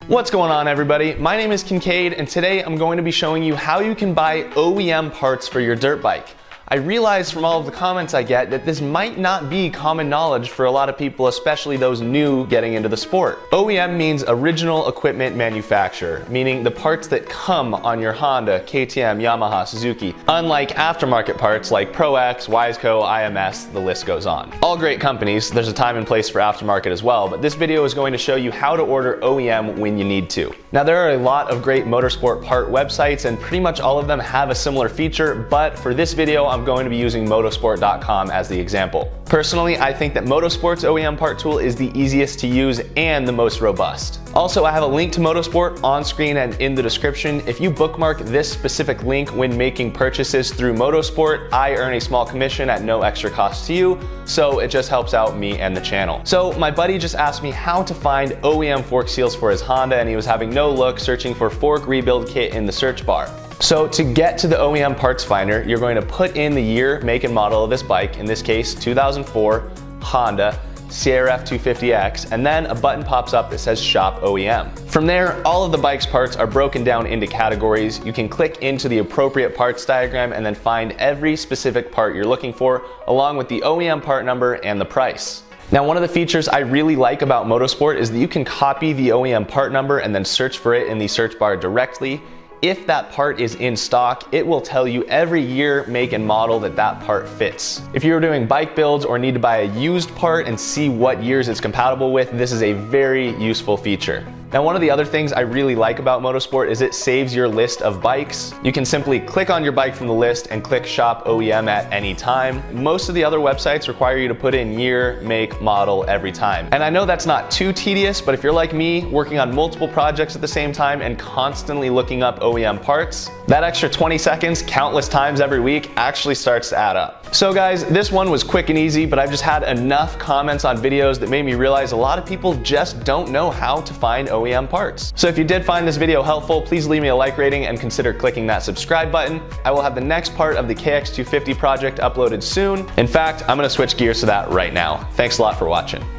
What's going on, everybody? My name is Kincaid, and today I'm going to be showing you how you can buy OEM parts for your dirt bike. I realize from all of the comments I get that this might not be common knowledge for a lot of people, especially those new getting into the sport. OEM means original equipment manufacturer, meaning the parts that come on your Honda, KTM, Yamaha, Suzuki, unlike aftermarket parts like Pro X, Wiseco, IMS, the list goes on. All great companies, there's a time and place for aftermarket as well, but this video is going to show you how to order OEM when you need to. Now, there are a lot of great motorsport part websites, and pretty much all of them have a similar feature, but for this video, I'm going to be using motorsport.com as the example. Personally, I think that Motorsport's OEM part tool is the easiest to use and the most robust. Also, I have a link to Motorsport on screen and in the description. If you bookmark this specific link when making purchases through Motorsport, I earn a small commission at no extra cost to you, so it just helps out me and the channel. So my buddy just asked me how to find OEM fork seals for his Honda, and he was having no luck searching for fork rebuild kit in the search bar. So to get to the OEM Parts Finder, you're going to put in the year, make, and model of this bike, in this case 2004 Honda CRF 250X, and then a button pops up that says Shop OEM. From there, all of the bike's parts are broken down into categories. You can click into the appropriate parts diagram and then find every specific part you're looking for, along with the OEM part number and the price. Now, one of the features I really like about Motorsport is that you can copy the OEM part number and then search for it in the search bar directly. If that part is in stock, it will tell you every year, make, and model that that part fits. If you're doing bike builds or need to buy a used part and see what years it's compatible with, this is a very useful feature. Now, one of the other things I really like about Motorsport is it saves your list of bikes. You can simply click on your bike from the list and click Shop OEM at any time. Most of the other websites require you to put in year, make, model every time. And I know that's not too tedious, but if you're like me, working on multiple projects at the same time and constantly looking up OEM parts, that extra 20 seconds countless times every week actually starts to add up. So guys, this one was quick and easy, but I've just had enough comments on videos that made me realize a lot of people just don't know how to find OEM parts. So if you did find this video helpful, please leave me a like rating and consider clicking that subscribe button. I will have the next part of the KX250 project uploaded soon. In fact, I'm gonna switch gears to that right now. Thanks a lot for watching.